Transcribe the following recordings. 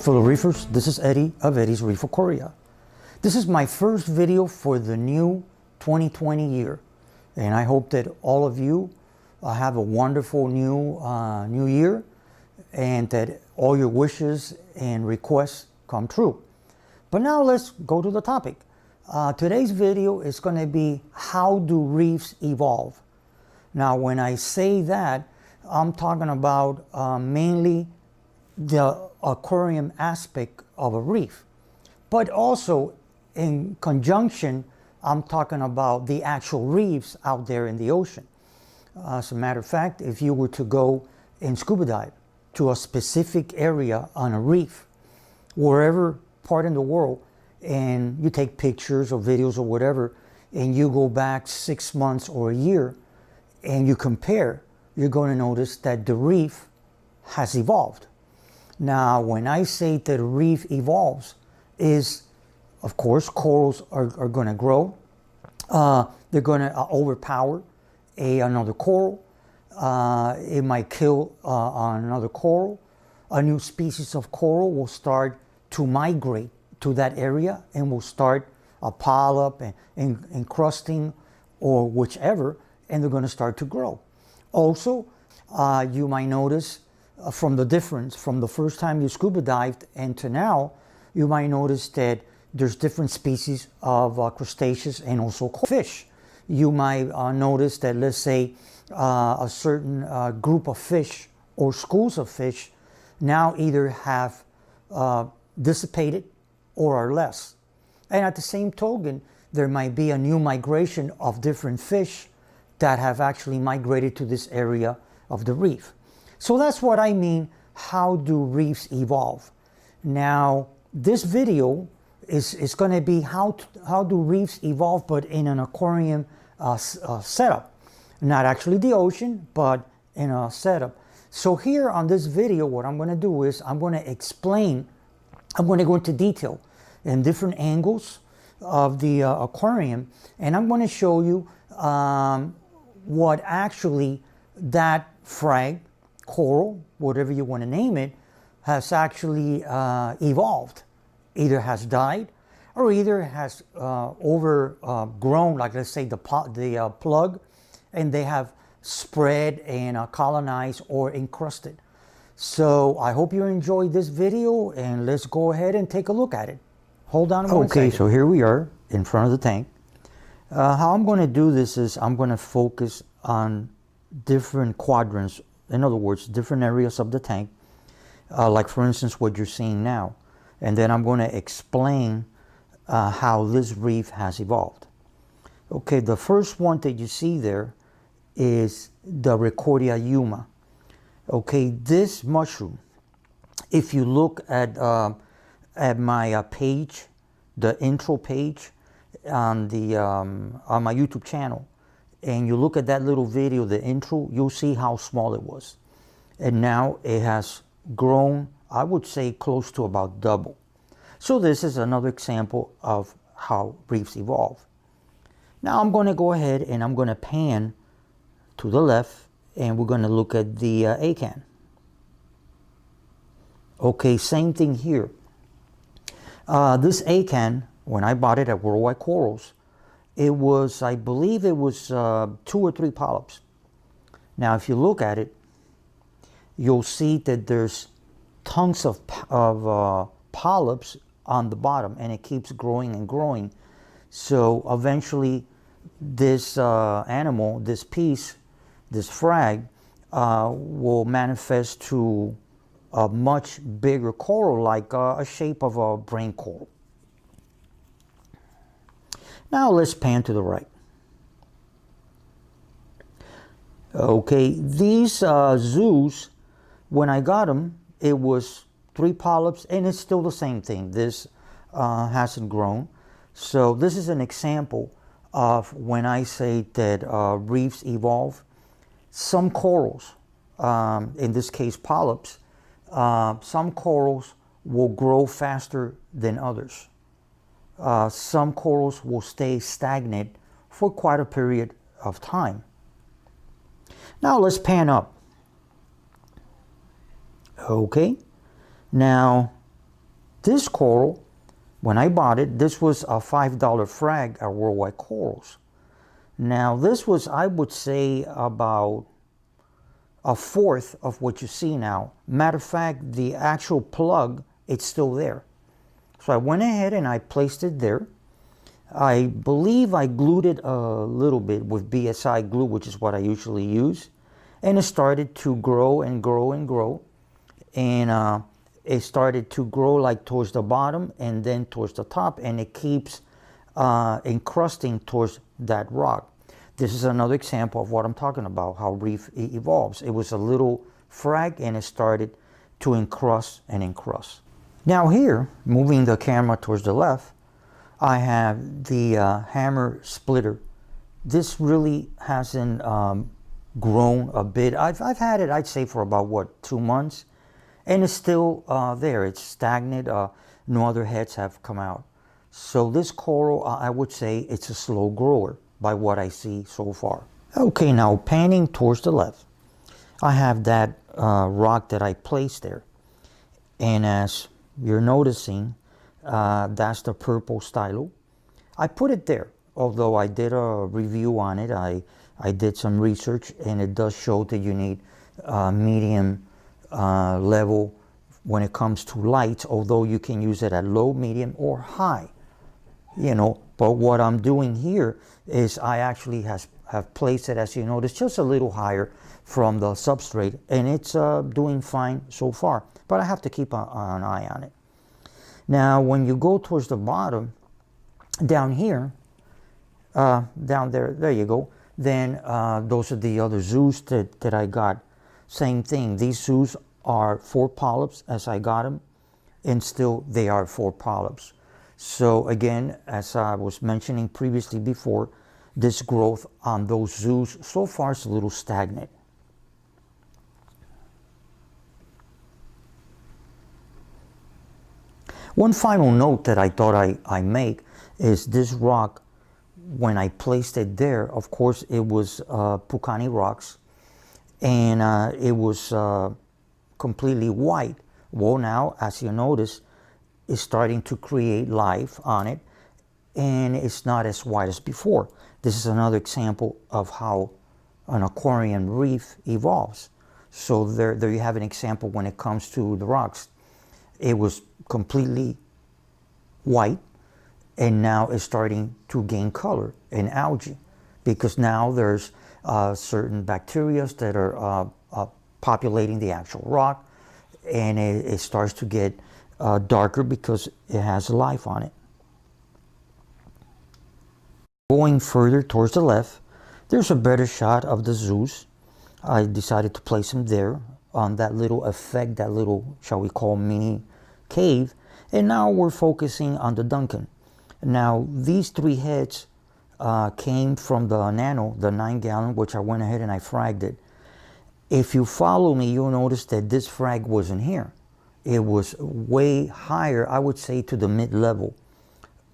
Fellow reefers, this is Eddie of Eddie's Reef Korea. This is my first video for the new 2020 year, and I hope that all of you have a wonderful new year, and that all your wishes and requests come true. But now let's go to the topic. Today's video is going to be how do reefs evolve. Now when I say that, I'm talking about mainly the aquarium aspect of a reef, but also in conjunction I'm talking about the actual reefs out there in the ocean. As a matter of fact, if you were to go and scuba dive to a specific area on a reef, wherever part in the world, and you take pictures or videos or whatever, and you go back 6 months or a year and you compare, you're going to notice that the reef has evolved. Now, when I say that a reef evolves, is of course corals are going to grow. They're going to overpower another coral. It might kill another coral. A new species of coral will start to migrate to that area and will start a polyp and encrusting or whichever, and they're going to start to grow. Also, you might notice from the difference from the first time you scuba dived and to now, you might notice that there's different species of crustaceans and also fish. You might notice that, let's say, a certain group of fish or schools of fish now either have dissipated or are less. And at the same token, there might be a new migration of different fish that have actually migrated to this area of the reef. So that's what I mean, how do reefs evolve? Now, this video is going to be how do reefs evolve, but in an aquarium setup. Not actually the ocean, but in a setup. So here on this video, what I'm going to do is I'm going to explain, I'm going to go into detail in different angles of the aquarium, and I'm going to show you what actually that frag, coral, whatever you want to name it, has actually evolved. Either has died or either has overgrown, like let's say the plug, and they have spread and colonized or encrusted. So I hope you enjoyed this video, and let's go ahead and take a look at it. Hold on one second. Okay, so here we are in front of the tank. How I'm going to do this is I'm going to focus on different quadrants, in other words, different areas of the tank, like for instance what you're seeing now. And then I'm going to explain how this reef has evolved. Okay, the first one that you see there is the Recordia yuma. Okay, this mushroom, if you look at my page, the intro page on my YouTube channel, and you look at that little video, the intro, you'll see how small it was. And now it has grown, I would say, close to about double. So this is another example of how reefs evolve. Now I'm going to go ahead and I'm going to pan to the left, and we're going to look at the acan. Okay, same thing here. This acan, when I bought it at Worldwide Corals, it was, I believe it was 2 or 3 polyps. Now if you look at it, you'll see that there's tons of polyps on the bottom, and it keeps growing and growing. So eventually this animal, this piece, this frag, will manifest to a much bigger coral, like a shape of a brain coral. Now let's pan to the right. Okay, these zoos, when I got them, it was 3 polyps, and it's still the same thing. This hasn't grown. So this is an example of when I say that reefs evolve. Some corals, in this case polyps, some corals will grow faster than others. Some corals will stay stagnant for quite a period of time. Now let's pan up. Okay, now This coral, when I bought it, this was a $5 frag at Worldwide Corals. Now this was, I would say, about a fourth of what you see now. Matter of fact, the actual plug, it's still there. So I went ahead and I placed it there. I believe I glued it a little bit with BSI glue, which is what I usually use. And it started to grow and grow and grow. And it started to grow like towards the bottom and then towards the top. And it keeps encrusting towards that rock. This is another example of what I'm talking about, how Reef evolves. It was a little frag and it started to encrust and encrust. Now here, moving the camera towards the left, I have the hammer splitter. This really hasn't grown a bit. I've had it, I'd say, for about, what, 2 months? And it's still there. It's stagnant. No other heads have come out. So this coral, I would say it's a slow grower by what I see so far. Okay, now panning towards the left, I have that rock that I placed there. And as you're noticing, that's the purple stylo. I put it there, although I did a review on it. I did some research, and it does show that you need medium level when it comes to lights, although you can use it at low, medium, or high. You know, but what I'm doing here is I actually have placed it, as you notice, just a little higher from the substrate, and it's doing fine so far. But I have to keep an eye on it. Now, when you go towards the bottom, down here, down there you go, then those are the other zoos that I got. Same thing, these zoos are 4 polyps as I got them, and still they are 4 polyps. So again, as I was mentioning previously before, this growth on those zoos so far is a little stagnant. One final note that I thought I make is this rock, when I placed it there, of course it was Pucani rocks, and it was completely white. Well, now, as you notice, it's starting to create life on it, and it's not as white as before. This is another example of how an aquarium reef evolves. So there you have an example when it comes to the rocks. It was completely white, and now it's starting to gain color and algae, because now there's certain bacteria that are populating the actual rock, and it starts to get darker because it has life on it. Going further towards the left, there's a better shot of the zoos. I decided to place them there on that little effect, that little, shall we call, mini cave. And now we're focusing on the Duncan. Now these 3 heads came from the Nano, the 9-gallon, which I went ahead and I fragged it. If you follow me, you'll notice that this frag wasn't here. It was way higher, I would say, to the mid-level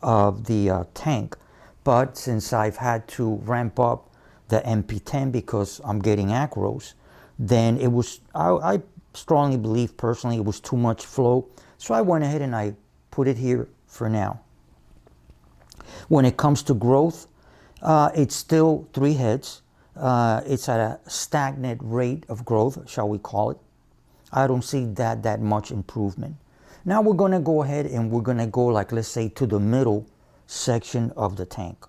of the tank. But since I've had to ramp up the MP10 because I'm getting acros, then it was, I strongly believe personally it was too much flow. So I went ahead and I put it here for now. When it comes to growth, it's still 3 heads. It's at a stagnant rate of growth, shall we call it. I don't see that much improvement. Now we're going to go ahead and we're going to go, like, let's say, to the middle section of the tank.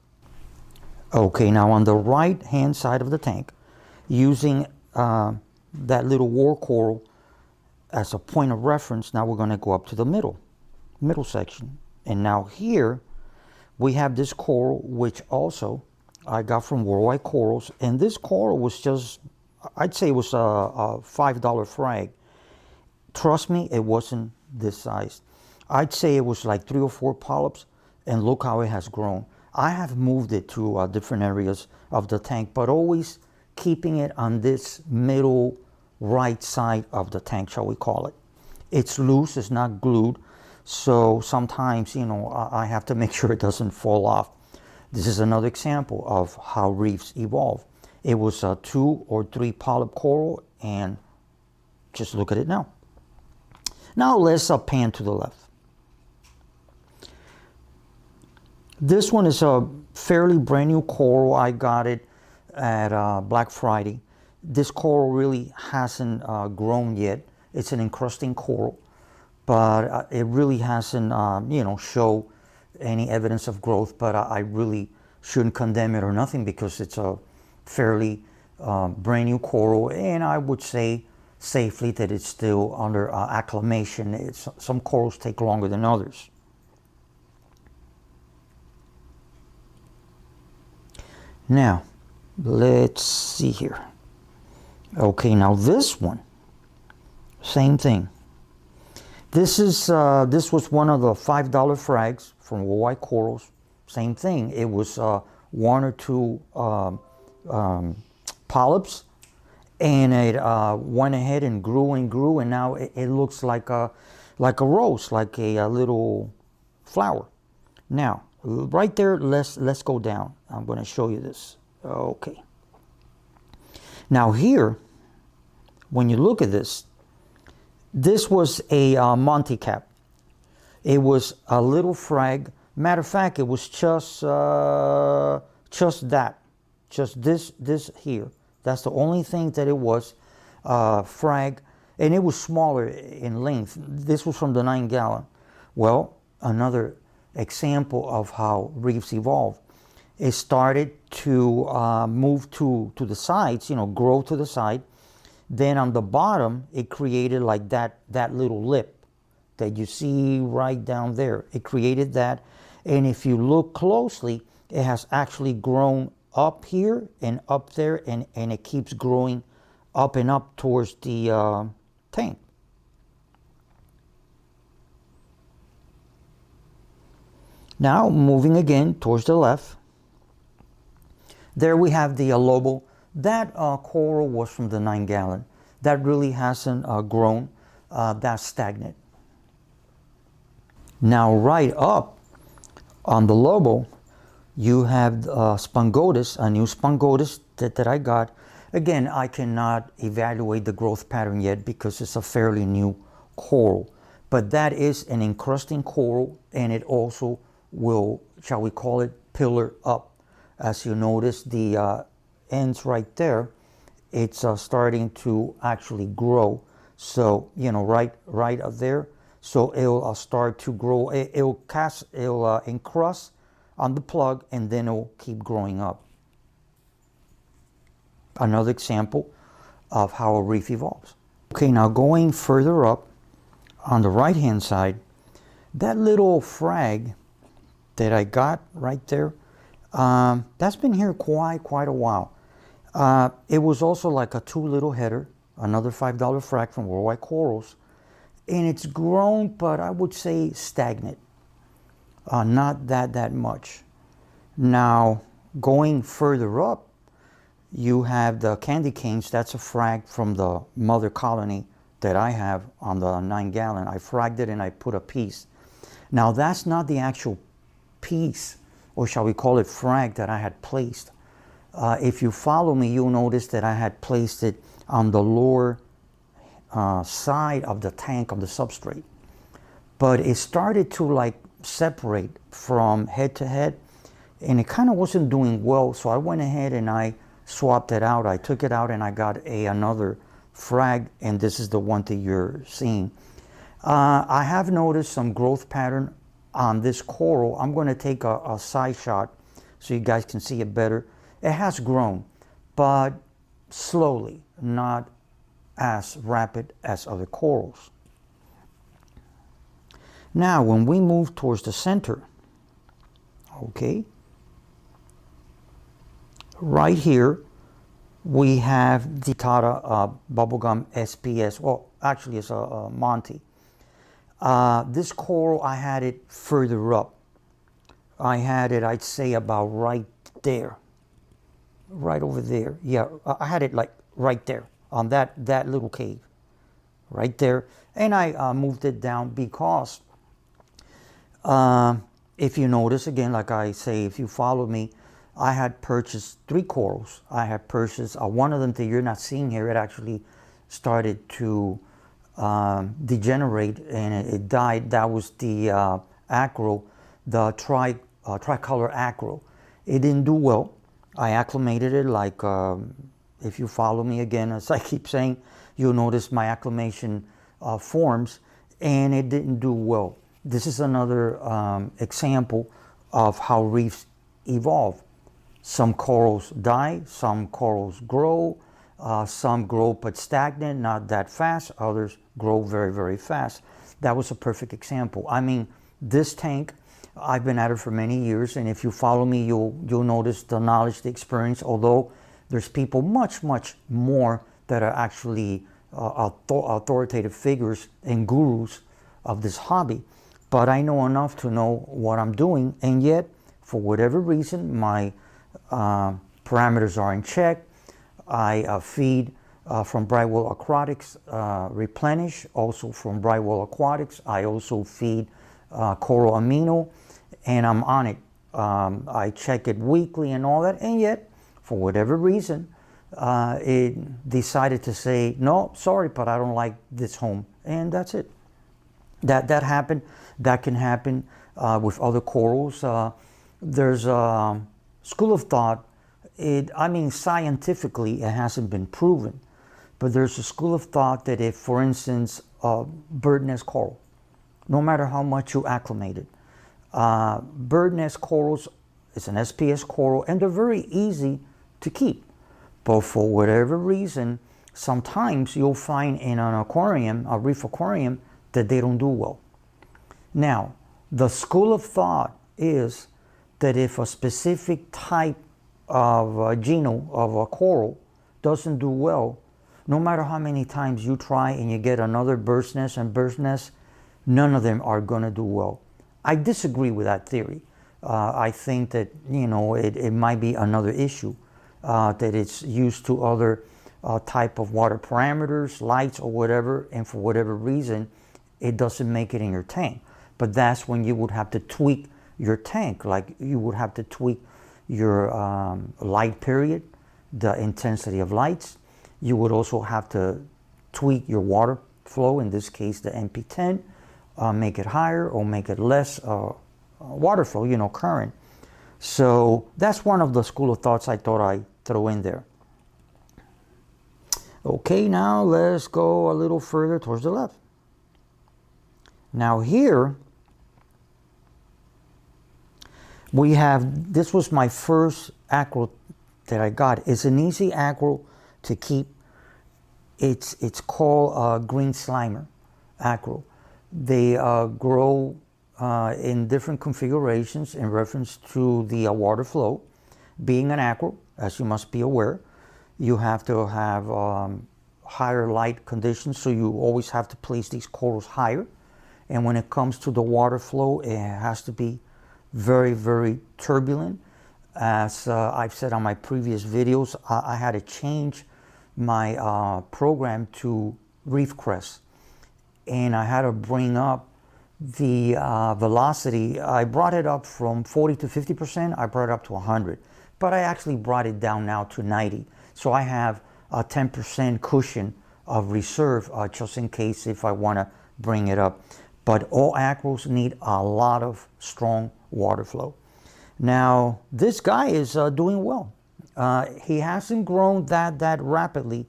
Okay, now on the right hand side of the tank, using that little war coral as a point of reference, now we're going to go up to the middle section. And now here we have this coral, which also I got from Worldwide Corals, and this coral was just, I'd say it was a $5 frag. Trust me, it wasn't this size. I'd say it was like 3 or 4 polyps, and look how it has grown. I have moved it to different areas of the tank, but always keeping it on this middle right side of the tank, shall we call it. It's loose, it's not glued, so sometimes, you know, I have to make sure it doesn't fall off. This is another example of how reefs evolve. It was a 2 or 3 polyp coral, and just look at it now. Now let's pan to the left. This one is a fairly brand new coral. I got it at Black Friday. This coral really hasn't grown yet. It's an encrusting coral, but it really hasn't, show any evidence of growth. But I really shouldn't condemn it or nothing because it's a fairly brand new coral, and I would say safely that it's still under acclimation. Some corals take longer than others. Now, let's see here. Okay, now this one, same thing. This was one of the $5 frags from Worldwide Corals. Same thing. It was one or two polyps, and it went ahead and grew, and now it looks like a rose, like a little flower. Now, right there, let's go down. I'm going to show you this. Okay. Now here, when you look at this, this was a Monty cap. It was a little frag. Matter of fact, it was just this here. That's the only thing that it was, frag, and it was smaller in length. This was from the 9-gallon. Well, another example of how reefs evolve. It started to move to the sides, grow to the side. Then on the bottom, it created like that little lip that you see right down there. It created that. And if you look closely, it has actually grown up here and up there, and it keeps growing up and up towards the tank. Now, moving again towards the left, there we have the lobo. That coral was from the 9-gallon. That really hasn't grown. That's stagnant. Now, right up on the lobo, you have Spongotis, a new Spongotis that I got. Again, I cannot evaluate the growth pattern yet because it's a fairly new coral. But that is an encrusting coral, and it also will, shall we call it, pillar up. As you notice, the ends right there, it's starting to actually grow. So, right up there. So it'll start to grow. It'll encrust on the plug, and then it'll keep growing up. Another example of how a reef evolves. Okay, now going further up on the right hand side, that little frag that I got right there, that's been here quite a while. It was also like a 2 little header, another $5 frag from Worldwide Corals, and it's grown, but I would say stagnant, not that much. Now, going further up, you have the candy canes. That's a frag from the mother colony that I have on the 9-gallon. I fragged it and I put a piece. Now, that's not the actual piece, or shall we call it frag, that I had placed. If you follow me, you'll notice that I had placed it on the lower side of the tank of the substrate. But it started to like separate from head to head, and it kind of wasn't doing well. So I went ahead and I swapped it out. I took it out and I got another frag, and this is the one that you're seeing. I have noticed some growth pattern on this coral. I'm going to take a side shot so you guys can see it better. It has grown, but slowly, not as rapid as other corals. Now, when we move towards the center, okay, right here, we have the Tata Bubblegum SPS. Well, actually, it's a Monty. This coral, I had it further up. I had it, I'd say, about right there. Right over there. Yeah, I had it like right there on that little cave. Right there. And I moved it down because if you notice, again, like I say, if you follow me, I had purchased 3 corals. I had purchased one of them that you're not seeing here. It actually started to degenerate and it died. That was the acro, the tricolor acro. It didn't do well. I acclimated it like, if you follow me again, as I keep saying, you'll notice my acclimation forms, and it didn't do well. This is another example of how reefs evolve. Some corals die, some corals grow, some grow but stagnant, not that fast, others grow very, very fast. That was a perfect example. I mean, this tank, I've been at it for many years, and if you follow me, you'll notice the knowledge, the experience, although there's people much, much more that are actually authoritative figures and gurus of this hobby. But I know enough to know what I'm doing, and yet, for whatever reason, my parameters are in check. I feed from Brightwell Aquatics, replenish, also from Brightwell Aquatics. I also feed Coral Amino, and I'm on it. I check it weekly and all that, and yet, for whatever reason, it decided to say, no, sorry, but I don't like this home, and that's it. That happened. That can happen with other corals. There's a school of thought. I mean, scientifically, it hasn't been proven, but there's a school of thought that if, for instance, bird nest coral, no matter how much you acclimate it, bird nest corals is an SPS coral, and they're very easy to keep. But for whatever reason, sometimes you'll find in an aquarium, a reef aquarium, that they don't do well. Now, the school of thought is that if a specific type of genome of a coral doesn't do well, no matter how many times you try and you get another bird's nest and bird's nest, none of them are going to do well. I disagree with that theory. I think that, you know, it might be another issue, that it's used to other type of water parameters, lights or whatever, and for whatever reason, it doesn't make it in your tank. But that's when you would have to tweak your tank, like you would have to tweak your light period, the intensity of lights. You would also have to tweak your water flow, in this case the MP10, make it higher or make it less water flow, you know, current. So that's one of the school of thoughts I thought I'd throw in there. Okay, now let's go a little further towards the left. Now here, we have, this was my first acro that I got. It's an easy acro to keep. It's called green slimer acro. They grow in different configurations in reference to the water flow. Being an acro, as you must be aware, you have to have higher light conditions, so you always have to place these corals higher. And when it comes to the water flow, it has to be very, very turbulent. As I've said on my previous videos, I had to change my program to Reef Crest, and I had to bring up the velocity. I brought it up from 40 to 50%. I brought it up to 100, but I actually brought it down now to 90. So I have a 10% cushion of reserve just in case if I want to bring it up. But all acros need a lot of strong water flow. Now, this guy is doing well. He hasn't grown that rapidly,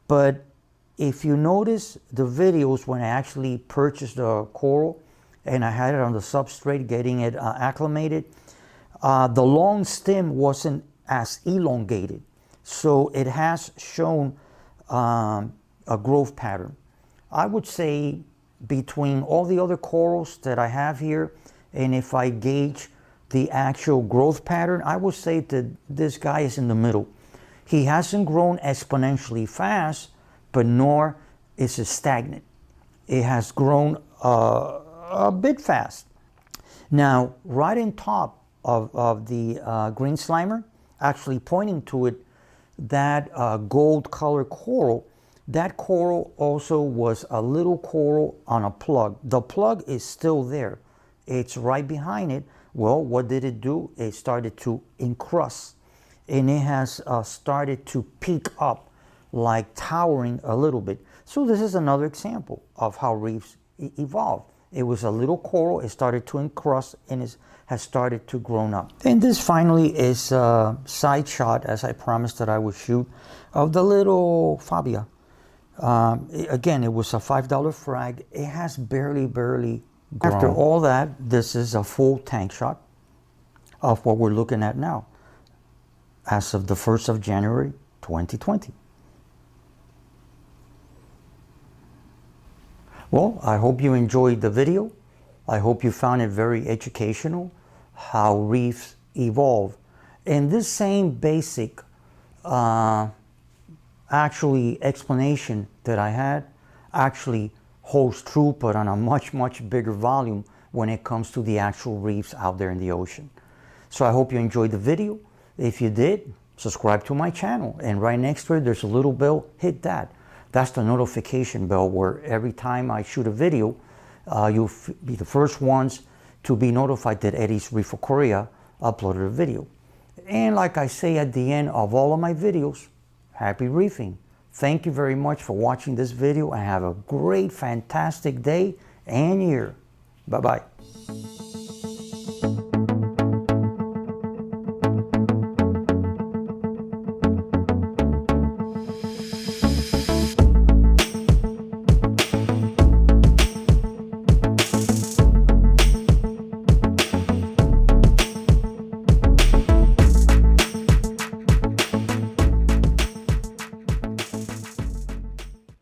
but if you notice the videos when I actually purchased the coral and I had it on the substrate getting it acclimated, the long stem wasn't as elongated. So it has shown a growth pattern. I would say between all the other corals that I have here, and if I gauge the actual growth pattern, I would say that this guy is in the middle. He hasn't grown exponentially fast, but nor is it stagnant. It has grown a bit fast. Now, right in top of the green slimer, actually pointing to it, that gold color coral, that coral also was a little coral on a plug. The plug is still there. It's right behind it. Well, what did it do? It started to encrust, and it has started to peak up, like towering a little bit. So this is another example of how reefs evolve. It was a little coral. It started to encrust and has started to grow up. And this finally is a side shot, as I promised that I would shoot, of the little Fabia. Again, it was a $5 frag. It has barely grown. After all that, this is a full tank shot of what we're looking at now, as of the 1st of January, 2020. Well, I hope you enjoyed the video. I hope you found it very educational, how reefs evolve. And this same basic actually explanation that I had actually holds true, but on a much bigger volume when it comes to the actual reefs out there in the ocean. So I hope you enjoyed the video. If you did, subscribe to my channel, and right next to it there's a little bell. Hit that. That's the notification bell, where every time I shoot a video, you'll be the first ones to be notified that Eddie's Reef Korea uploaded a video. And like I say at the end of all of my videos, happy reefing. Thank you very much for watching this video, and have a great, fantastic day and year. Bye-bye.